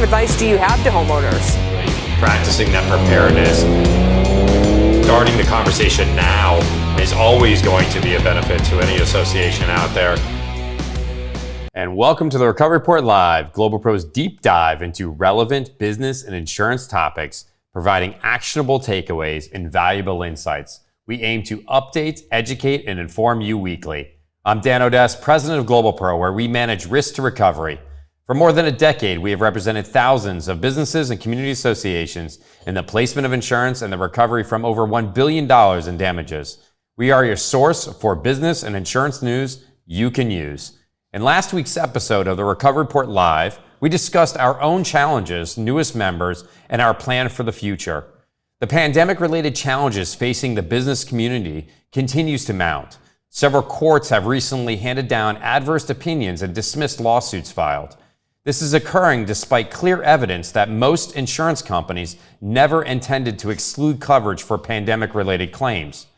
advice do you have to homeowners? Practicing that preparedness, starting the conversation now is always going to be a benefit to any association out there. And welcome to the Recovery Report Live, GlobalPro's deep dive into relevant business and insurance topics, providing actionable takeaways and valuable insights. We aim to update, educate, and inform you weekly. I'm Dan Odess, president of GlobalPro, where we manage risk to recovery. For more than a decade, we have represented thousands of businesses and community associations in the placement of insurance and the recovery from over $1 billion in damages. We are your source for business and insurance news you can use. In last week's episode of the Recovery Report Live, we discussed our own challenges, newest members, and our plan for the future. The pandemic-related challenges facing the business community continues to mount. Several courts have recently handed down adverse opinions and dismissed lawsuits filed. This is occurring despite clear evidence that most insurance companies never intended to exclude coverage for pandemic-related claims.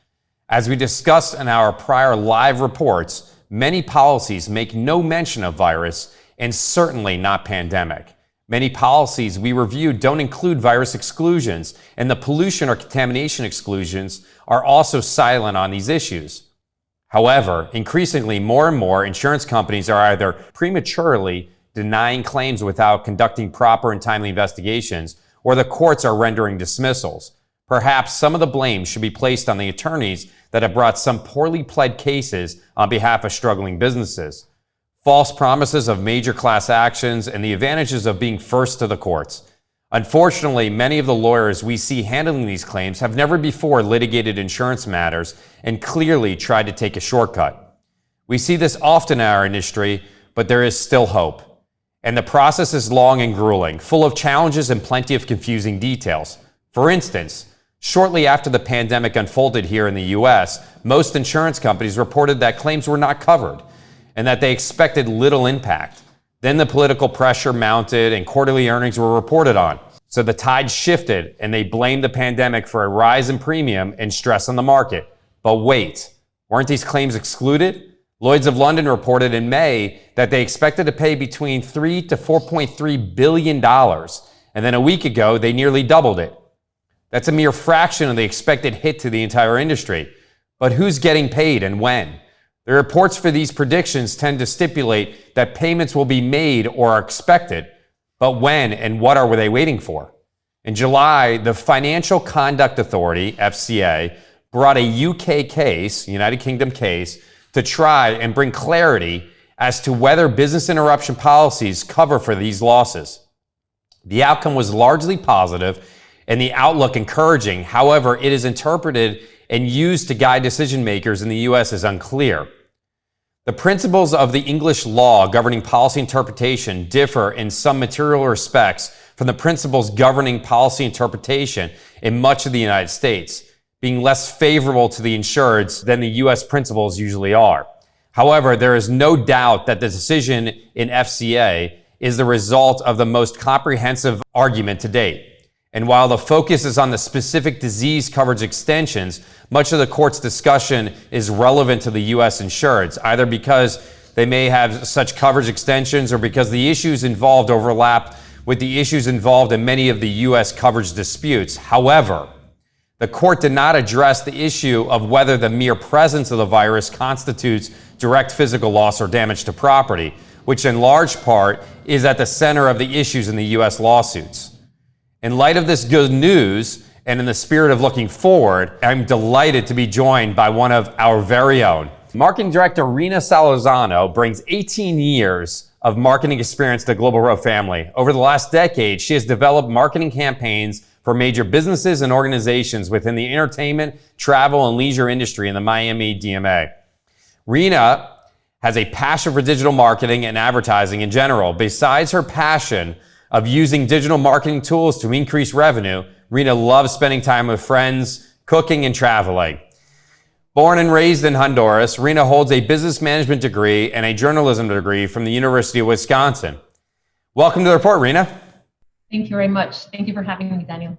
As we discussed in our prior live reports, many policies make no mention of virus and certainly not pandemic. Many policies we reviewed don't include virus exclusions, and the pollution or contamination exclusions are also silent on these issues. However, increasingly more and more insurance companies are either prematurely denying claims without conducting proper and timely investigations, or the courts are rendering dismissals. Perhaps some of the blame should be placed on the attorneys that have brought some poorly pled cases on behalf of struggling businesses. False promises of major class actions and the advantages of being first to the courts. Unfortunately, many of the lawyers we see handling these claims have never before litigated insurance matters and clearly tried to take a shortcut. We see this often in our industry, but there is still hope. And the process is long and grueling, full of challenges and plenty of confusing details. For instance, shortly after the pandemic unfolded here in the US, most insurance companies reported that claims were not covered and that they expected little impact. Then the political pressure mounted and quarterly earnings were reported on. So the tide shifted and they blamed the pandemic for a rise in premium and stress on the market. But wait, weren't these claims excluded? Lloyd's of London reported in May that they expected to pay between $3 to $4.3 billion. And then a week ago, they nearly doubled it. That's a mere fraction of the expected hit to the entire industry. But who's getting paid and when? The reports for these predictions tend to stipulate that payments will be made or are expected, but when and what are they waiting for? In July, the Financial Conduct Authority, FCA, brought a UK case, United Kingdom case, to try and bring clarity as to whether business interruption policies cover for these losses. The outcome was largely positive and the outlook encouraging. However, it is interpreted and used to guide decision makers in the US is unclear. The principles of the English law governing policy interpretation differ in some material respects from the principles governing policy interpretation in much of the United States, being less favorable to the insureds than the US principles usually are. However, there is no doubt that the decision in FCA is the result of the most comprehensive argument to date. And while the focus is on the specific disease coverage extensions, much of the court's discussion is relevant to the US insureds, either because they may have such coverage extensions or because the issues involved overlap with the issues involved in many of the US coverage disputes. However, the court did not address the issue of whether the mere presence of the virus constitutes direct physical loss or damage to property, which in large part is at the center of the issues in the US lawsuits. In light of this good news, and in the spirit of looking forward, I'm delighted to be joined by one of our very own. Marketing Director Rina Solorzano brings 18 years of marketing experience to the GlobalPro family. Over the last decade, she has developed marketing campaigns for major businesses and organizations within the entertainment, travel, and leisure industry in the Miami DMA. Rina has a passion for digital marketing and advertising in general. Besides her passion of using digital marketing tools to increase revenue, Rina loves spending time with friends, cooking, and traveling. Born and raised in Honduras, Rina holds a business management degree and a journalism degree from the University of Wisconsin. Welcome to the report, Rina. Thank you very much. Thank you for having me, Daniel.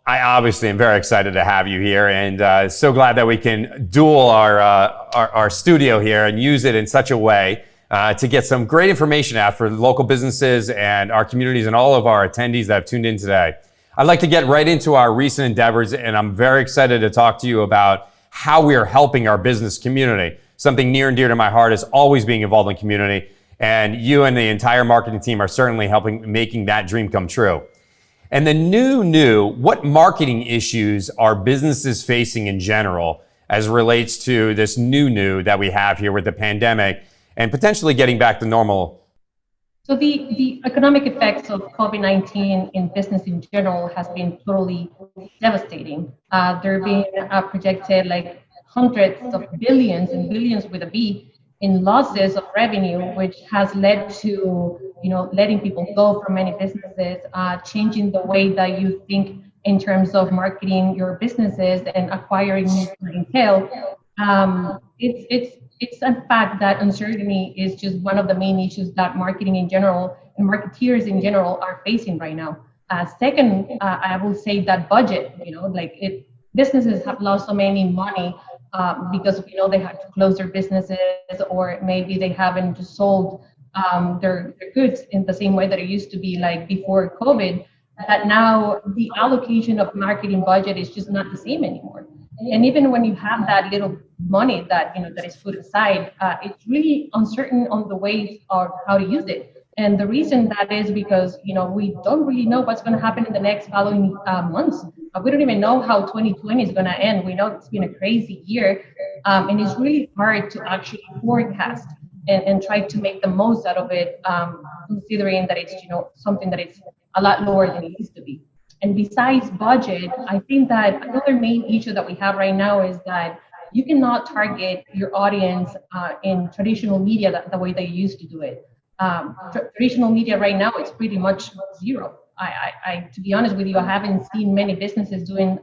I obviously am very excited to have you here, and so glad that we can dual our studio here and use it in such a way to get some great information out for local businesses and our communities and all of our attendees that have tuned in today. I'd like to get right into our recent endeavors, and I'm very excited to talk to you about how we are helping our business community. Something near and dear to my heart is always being involved in community, and you and the entire marketing team are certainly helping making that dream come true. And the new, what marketing issues are businesses facing in general as it relates to this new that we have here with the pandemic and potentially getting back to normal? So the economic effects of COVID-19 in business in general has been totally devastating. There have been projected like hundreds of billions and billions with a B in losses of revenue, which has led to letting people go from many businesses, changing the way that you think in terms of marketing your businesses and acquiring new clientele. It's a fact that uncertainty is just one of the main issues that marketing in general and marketeers in general are facing right now. Second, I will say that budget, businesses have lost so many money because they had to close their businesses, or maybe they haven't sold their goods in the same way that it used to be like before COVID, that now the allocation of marketing budget is just not the same anymore. And even when you have that little money that that is put aside, it's really uncertain on the ways of how to use it. And the reason that is because we don't really know what's going to happen in the next following months. We don't even know how 2020 is going to end. We know it's been a crazy year, and it's really hard to actually forecast and try to make the most out of it, considering that it's something that is a lot lower than it used to be. And besides budget, I think that another main issue that we have right now is that you cannot target your audience in traditional media the way they used to do it. Traditional media right now is pretty much zero. I to be honest with you, I haven't seen many businesses doing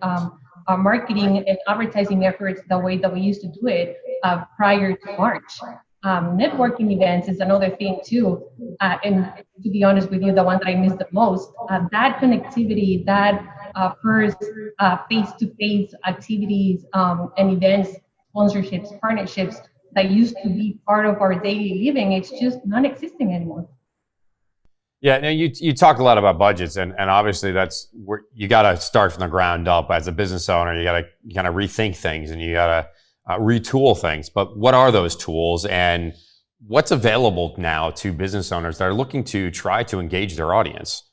marketing and advertising efforts the way that we used to do it prior to March. Networking events is another thing too, and to be honest with you, the one that I miss the most, that connectivity, that first face-to-face activities and events, sponsorships, partnerships that used to be part of our daily living, it's just non-existing anymore. Yeah, now you talk a lot about budgets, and obviously that's where you got to start from the ground up as a business owner. You got to kind of rethink things, and you got to retool things. But what are those tools, and what's available now to business owners that are looking to try to engage their audience?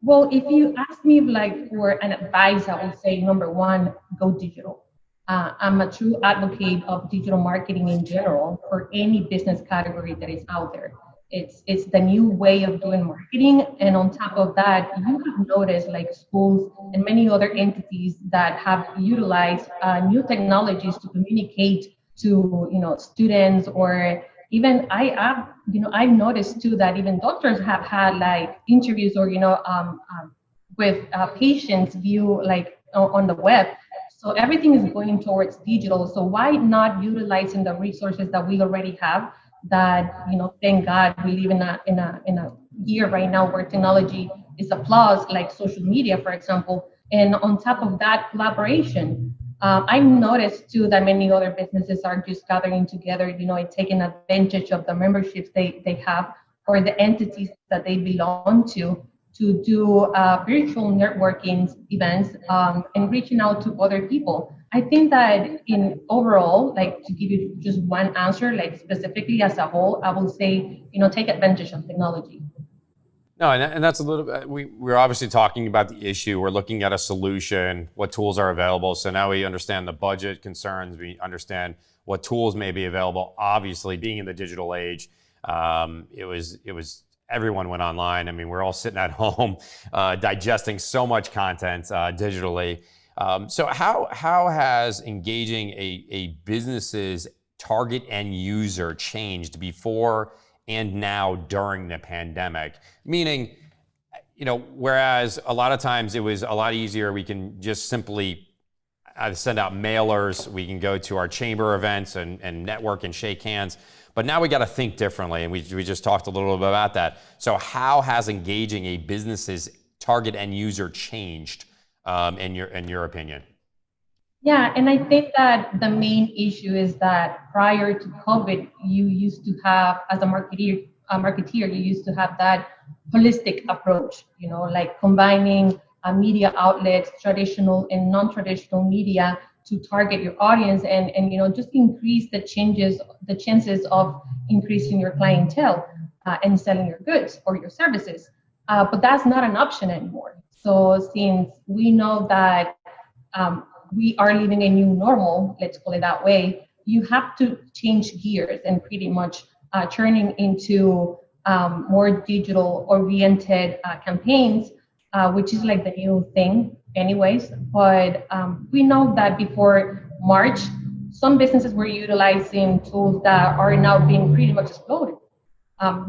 Well, if you ask me for an advice, I would say number one, go digital. I'm a true advocate of digital marketing in general for any business category that is out there. It's the new way of doing marketing, and on top of that, you have noticed schools and many other entities that have utilized new technologies to communicate to students, or even I've noticed too that even doctors have had interviews or with patients view on the web. So everything is going towards digital. So why not utilizing the resources that we already have? That thank God we live in a year right now where technology is a plus, like social media, for example. And on top of that, collaboration. I've noticed too that many other businesses are just gathering together, and taking advantage of the memberships they have or the entities that they belong to do virtual networking events and reaching out to other people. I think that in overall, to give you just one answer, specifically as a whole, I will say, take advantage of technology. No, and that's a little bit, we're obviously talking about the issue. We're looking at a solution, what tools are available. So now we understand the budget concerns. We understand what tools may be available. Obviously, being in the digital age, it was everyone went online. I mean, we're all sitting at home digesting so much content digitally. So how has engaging a business's target end user changed before and now during the pandemic? Meaning, whereas a lot of times it was a lot easier, we can just simply send out mailers, we can go to our chamber events and network and shake hands. But now we got to think differently, and we just talked a little bit about that. So how has engaging a business's target end user changed in your opinion? Yeah, and I think that the main issue is that prior to COVID, you used to have, as a marketeer, you used to have that holistic approach, like combining media outlets, traditional and non-traditional media to target your audience and just increase the chances of increasing your clientele and selling your goods or your services. But that's not an option anymore. So since we know that we are living a new normal, let's call it that way, you have to change gears and pretty much turning into more digital oriented campaigns, which is like the new thing anyways. But we know that before March, some businesses were utilizing tools that are now being pretty much exploded.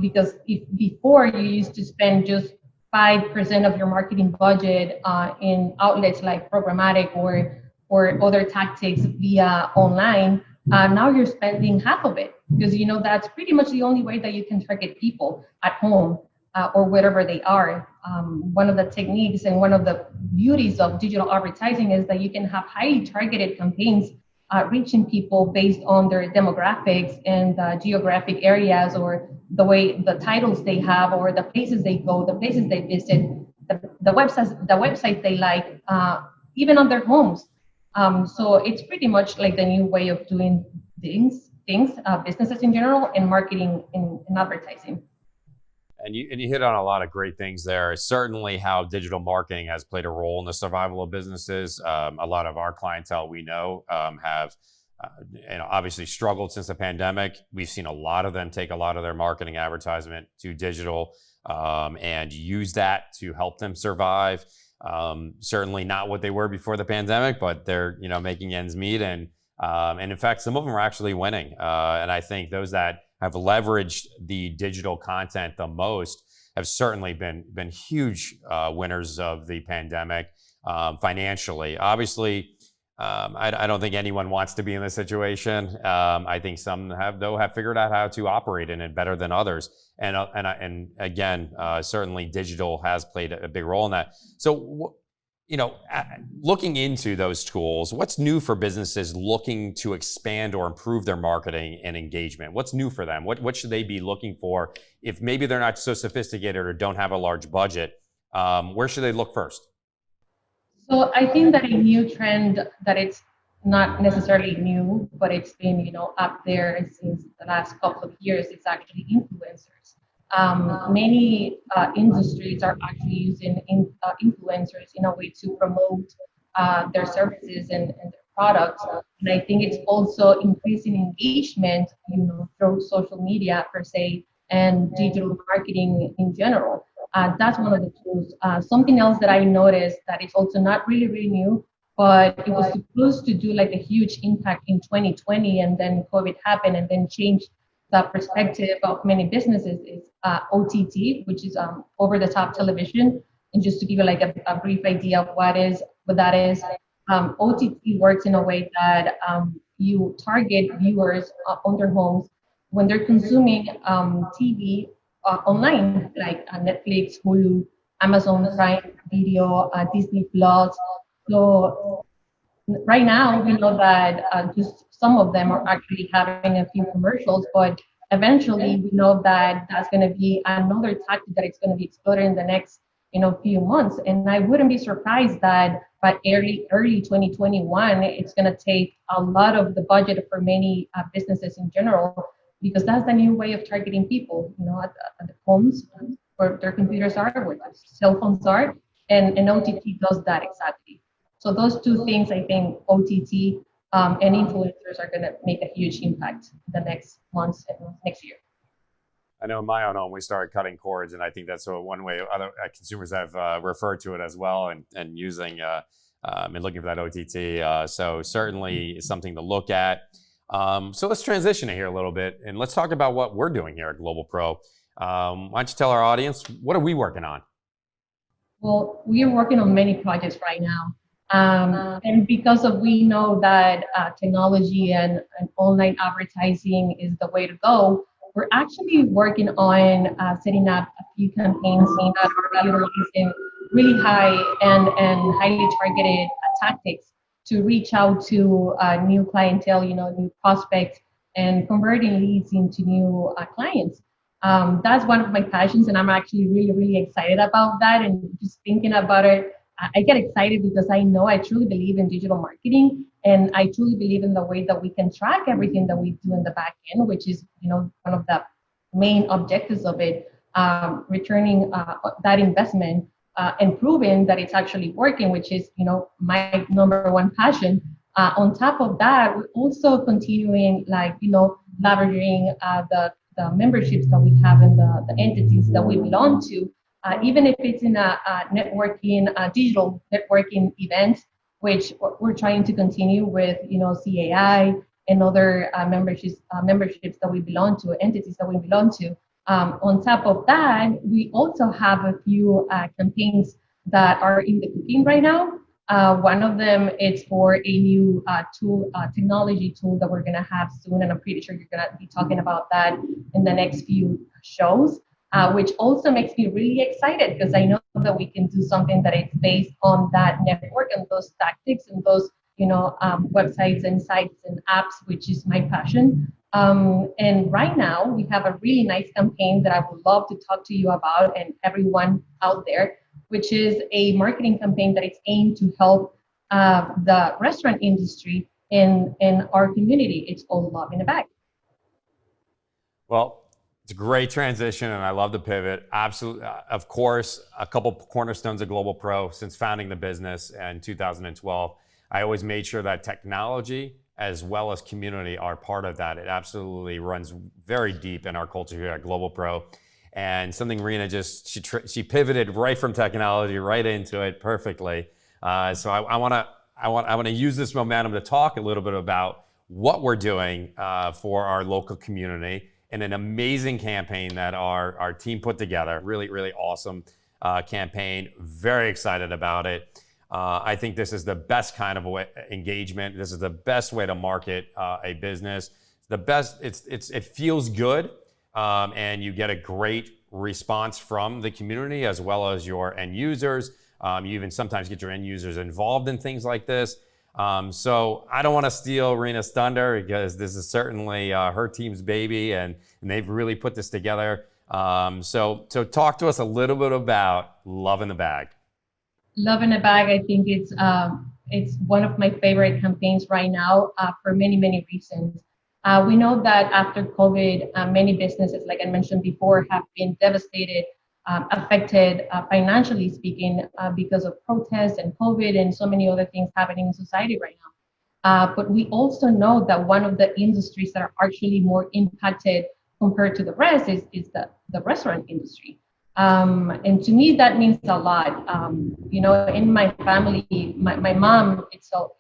Because if before you used to spend just 5% of your marketing budget in outlets like programmatic or other tactics via online, now you're spending half of it because that's pretty much the only way that you can target people at home or wherever they are. One of the techniques and one of the beauties of digital advertising is that you can have highly targeted campaigns reaching people based on their demographics and geographic areas or the way the titles they have or the places they go, the places they visit, the websites they like, even on their homes. So it's pretty much like the new way of doing things, businesses in general, and marketing in advertising. And you hit on a lot of great things there. Certainly how digital marketing has played a role in the survival of businesses. A lot of our clientele we know have obviously struggled since the pandemic. We've seen a lot of them take a lot of their marketing advertisement to digital and use that to help them survive. Certainly not what they were before the pandemic, but they're making ends meet, and in fact some of them are actually winning. And I think those that have leveraged the digital content the most have certainly been huge winners of the pandemic financially. Obviously, I don't think anyone wants to be in this situation. I think some have figured out how to operate in it better than others. And again, certainly digital has played a big role in that. So, looking into those tools, what's new for businesses looking to expand or improve their marketing and engagement? What's new for them? What should they be looking for if maybe they're not so sophisticated or don't have a large budget? Where should they look first? So I think that a new trend that it's not necessarily new, but it's been up there since the last couple of years. It's actually influencers. Many industries are actually using influencers in a way to promote their services and their products. And I think it's also increasing engagement, through social media per se and digital marketing in general. That's one of the tools. Something else that I noticed that is also not really, really new, but it was supposed to do like a huge impact in 2020, and then COVID happened and then changed the perspective of many businesses is OTT, which is over-the-top television. And just to give you like a brief idea of what that is, OTT works in a way that you target viewers on their homes when they're consuming TV online, like Netflix, Hulu, Amazon Prime Video, Disney Plus. So right now, we know that just some of them are actually having a few commercials, but eventually we know that that's going to be another tactic that it's going to be explored in the next few months. And I wouldn't be surprised that by early 2021, it's going to take a lot of the budget for many businesses in general, because that's the new way of targeting people, at the homes where their computers are, where their cell phones are, and OTT does that exactly. So those two things, I think OTT and influencers are going to make a huge impact the next months and next year. I know in my own home, we started cutting cords, and I think that's one way other consumers have referred to it as well, and using and looking for that OTT. So certainly something to look at. So let's transition here a little bit, and let's talk about what we're doing here at GlobalPro. Why don't you tell our audience, what are we working on? Well, we are working on many projects right now. And because we know that technology and online advertising is the way to go, we're actually working on setting up a few campaigns that are utilizing really high and highly targeted tactics to reach out to new clientele, new prospects, and converting leads into new clients. That's one of my passions, and I'm actually really, really excited about that. And just thinking about it, I get excited because I truly believe in digital marketing, and I truly believe in the way that we can track everything that we do in the back end, which is, one of the main objectives of it, returning that investment and proving that it's actually working, which is, my number one passion. On top of that, we're also continuing, leveraging the memberships that we have in the entities that we belong to, even if it's in a networking, digital networking event, which we're trying to continue with, CAI and other memberships that we belong to, entities that we belong to. On top of that, we also have a few campaigns that are in the cooking right now. One of them is for a new technology tool that we're going to have soon, and I'm pretty sure you're going to be talking about that in the next few shows, which also makes me really excited because I know that we can do something that is based on that network and those tactics and those websites and sites and apps, which is my passion. And right now, we have a really nice campaign that I would love to talk to you about and everyone out there, which is a marketing campaign that is aimed to help the restaurant industry in our community. It's called Love in a Bag. Well, it's a great transition, and I love the pivot. Absolutely, of course, a couple cornerstones of GlobalPro since founding the business in 2012. I always made sure that technology as well as community are part of that. It absolutely runs very deep in our culture here at GlobalPro. And something Rina she pivoted right from technology right into it perfectly. So I want to use this momentum to talk a little bit about what we're doing for our local community in an amazing campaign that our team put together. Really, really awesome campaign. Very excited about it. I think this is the best kind of engagement. This is the best way to market a business. The best. It feels good. And you get a great response from the community as well as your end users. You even sometimes get your end users involved in things like this. So I don't want to steal Rina's thunder because this is certainly her team's baby, and they've really put this together. So talk to us a little bit about Love in the Bag. Love in a Bag, I think it's one of my favorite campaigns right now for many, many reasons. We know that after COVID, many businesses, like I mentioned before, have been devastated, affected financially speaking because of protests and COVID and so many other things happening in society right now. But we also know that one of the industries that are actually more impacted compared to the rest is the restaurant industry. And to me, that means a lot. In my family, my mom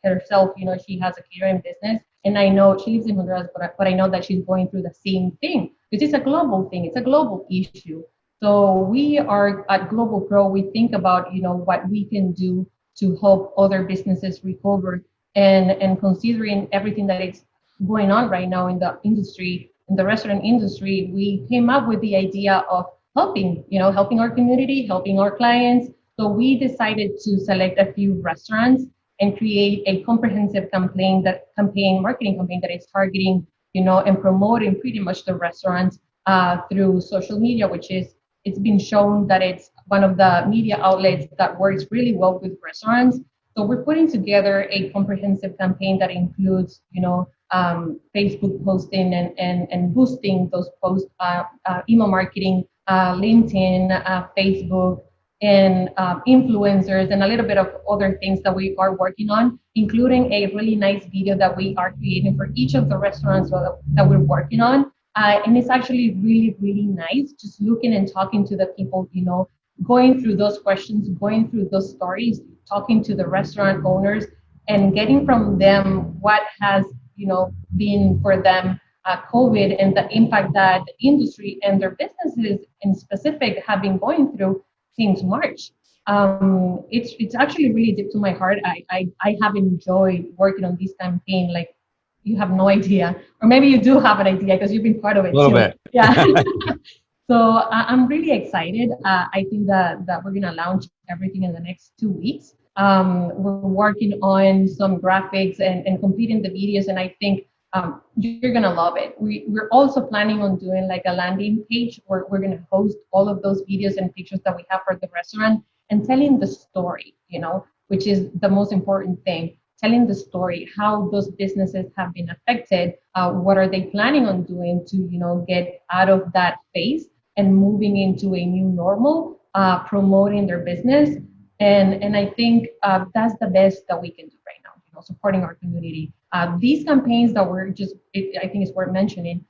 herself, she has a catering business. And I know she lives in Honduras, but I know that she's going through the same thing, because it's a global thing. It's a global issue. So we are at GlobalPro, we think about, what we can do to help other businesses recover, and considering everything that is going on right now in the industry, in the restaurant industry, we came up with the idea of helping our community, helping our clients. So we decided to select a few restaurants and create a comprehensive marketing campaign that is targeting, and promoting pretty much the restaurants through social media, which it's been shown that it's one of the media outlets that works really well with restaurants. So we're putting together a comprehensive campaign that includes, Facebook posting and boosting those posts, email marketing, LinkedIn, Facebook, and influencers, and a little bit of other things that we are working on, including a really nice video that we are creating for each of the restaurants that we're working on. And it's actually really, really nice just looking and talking to the people, going through those questions, going through those stories, talking to the restaurant owners, and getting from them what has, been for them COVID and the impact that the industry and their businesses in specific have been going through since March. It's actually really deep to my heart. I have enjoyed working on this campaign. Like, you have no idea, or maybe you do have an idea because you've been part of it. A little bit. Yeah. So I'm really excited. I think that we're gonna launch everything in the next 2 weeks. We're working on some graphics and completing the videos, and I think you're gonna love it. We're also planning on doing like a landing page where we're gonna host all of those videos and pictures that we have for the restaurant and telling the story, which is the most important thing. Telling the story, how those businesses have been affected, what are they planning on doing to, get out of that phase and moving into a new normal, promoting their business. And I think that's the best that we can do right now, supporting our community. These campaigns that I think it's worth mentioning,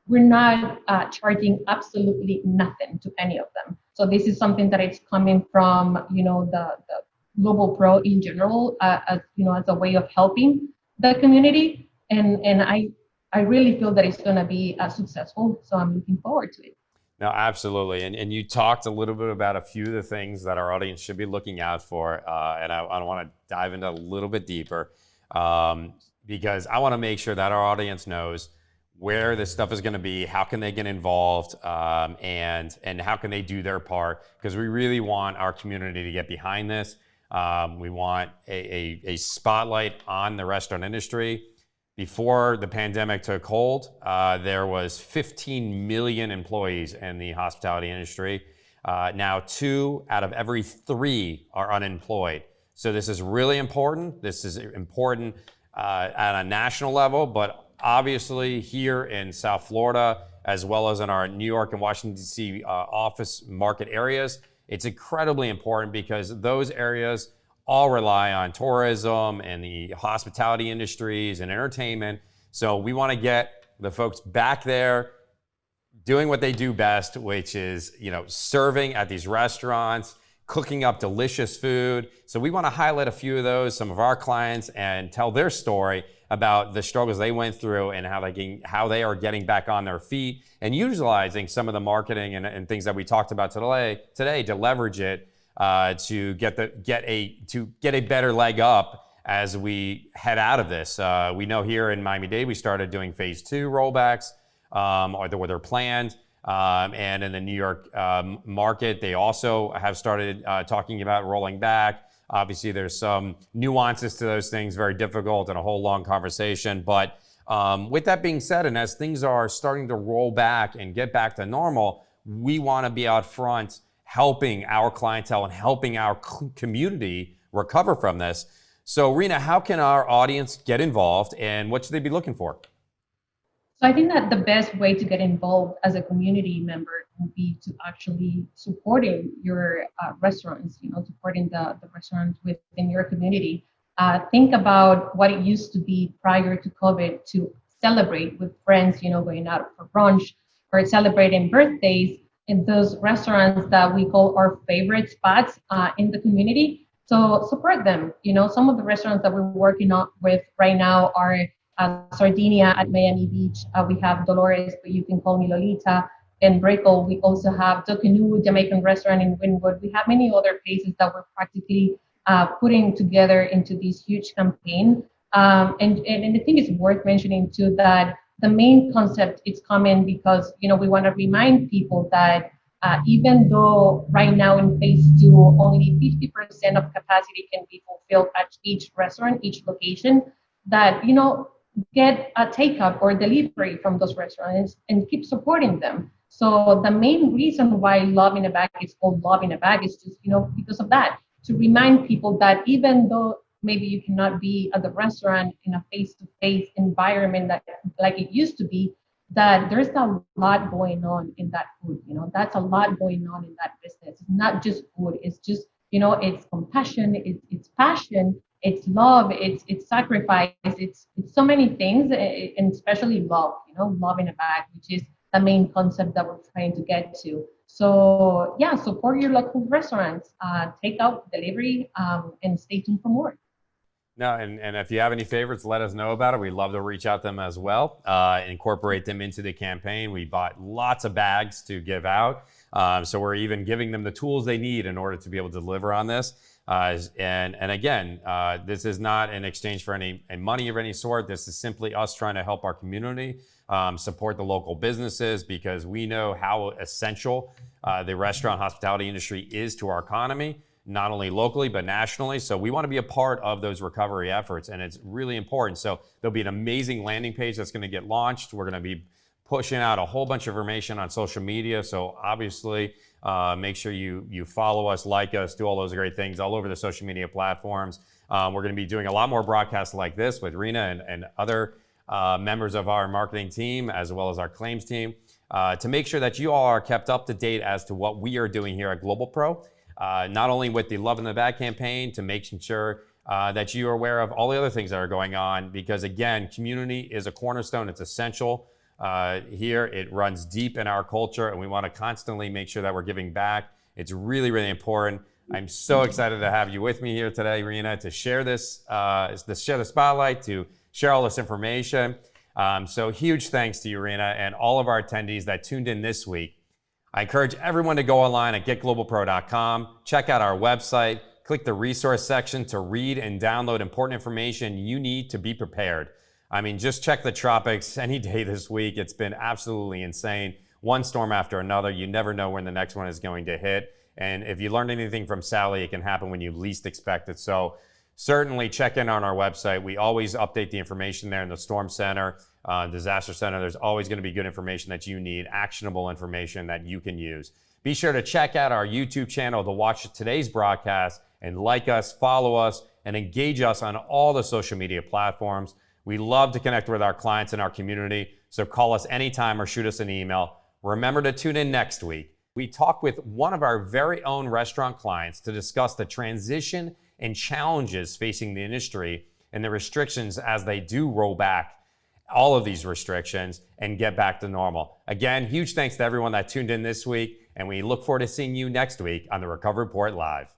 we're not charging absolutely nothing to any of them. So this is something that it's coming from, the GlobalPro in general, as a way of helping the community. And I really feel that it's going to be successful. So I'm looking forward to it. No, absolutely. And you talked a little bit about a few of the things that our audience should be looking out for. And I want to dive into a little bit deeper because I want to make sure that our audience knows where this stuff is going to be, how can they get involved, and how can they do their part, because we really want our community to get behind this. We want a spotlight on the restaurant industry. Before the pandemic took hold, there was 15 million employees in the hospitality industry. Now 2 out of every 3 are unemployed. So this is really important. This is important at a national level, but obviously here in South Florida, as well as in our New York and Washington, D.C. Office market areas, it's incredibly important because those areas all rely on tourism and the hospitality industries and entertainment. So we want to get the folks back there doing what they do best, which is, serving at these restaurants, cooking up delicious food. So we want to highlight a few of those, some of our clients, and tell their story about the struggles they went through and how they are getting back on their feet and utilizing some of the marketing and things that we talked about today to leverage it to get a better leg up as we head out of this. We know here in Miami-Dade we started doing phase 2 rollbacks, or they're planned. And in the New York market, they also have started talking about rolling back. Obviously, there's some nuances to those things, very difficult and a whole long conversation. But with that being said, and as things are starting to roll back and get back to normal, we want to be out front helping our clientele and helping our community recover from this. So Rina, how can our audience get involved and what should they be looking for? So I think that the best way to get involved as a community member would be to actually supporting your restaurants, supporting the restaurants within your community. Think about what it used to be prior to COVID to celebrate with friends, going out for brunch or celebrating birthdays in those restaurants that we call our favorite spots in the community. So support them. Some of the restaurants that we're working on with right now are Sardinia at Miami Beach. We have Dolores, but you can call me Lolita. In Brickell, we also have The Canoe Jamaican restaurant in Wynwood. We have many other places that we're practically putting together into this huge campaign. And I think it's worth mentioning too that the main concept is coming because we want to remind people that even though right now in phase 2 only 50% of capacity can be fulfilled at each restaurant, each location, that get a takeout or delivery from those restaurants and keep supporting them. So the main reason why Love in a Bag is called Love in a Bag is just because of that, to remind people that even though maybe you cannot be at the restaurant in a face-to-face environment that like it used to be, that there's a lot going on in that food. That's a lot going on in that business. It's not just food. It's just it's compassion. It's passion. It's love. It's sacrifice. It's so many things, and especially love. Love in a bag, which is the main concept that we're trying to get to. So yeah, support your local restaurants. Take out delivery, and stay tuned for more. No, and if you have any favorites, let us know about it. We'd love to reach out to them as well, incorporate them into the campaign. We bought lots of bags to give out. So we're even giving them the tools they need in order to be able to deliver on this. And again, this is not in exchange for any money of any sort. This is simply us trying to help our community, support the local businesses, because we know how essential the restaurant hospitality industry is to our economy. not only locally, but nationally. So we want to be a part of those recovery efforts, and it's really important. So there'll be an amazing landing page that's going to get launched. We're going to be pushing out a whole bunch of information on social media. So obviously, make sure you follow us, like us, do all those great things all over the social media platforms. We're going to be doing a lot more broadcasts like this with Rina and other members of our marketing team, as well as our claims team, to make sure that you all are kept up to date as to what we are doing here at GlobalPro, not only with the Love in the Bag campaign, to making sure that you are aware of all the other things that are going on, because again, community is a cornerstone. It's essential. Here, it runs deep in our culture, and we want to constantly make sure that we're giving back. It's really, really important. I'm so excited to have you with me here today, Rina, to share this, share the spotlight, to share all this information. So huge thanks to you, Rina, and all of our attendees that tuned in this week. I encourage everyone to go online at getglobalpro.com, check out our website, click the resource section to read and download important information you need to be prepared. I mean, just check the tropics any day this week. It's been absolutely insane. One storm after another. You never know when the next one is going to hit. And if you learned anything from Sally, it can happen when you least expect it. So certainly check in on our website. We always update the information there in the Storm Center, Disaster Center. There's always going to be good information that you need, actionable information that you can use. Be sure to check out our YouTube channel to watch today's broadcast, and like us, follow us, and engage us on all the social media platforms. We love to connect with our clients and our community, so call us anytime or shoot us an email. Remember to tune in next week. We talk with one of our very own restaurant clients to discuss the transition and challenges facing the industry and the restrictions as they do roll back all of these restrictions and get back to normal. Again, huge thanks to everyone that tuned in this week, and we look forward to seeing you next week on the Recovery Report Live.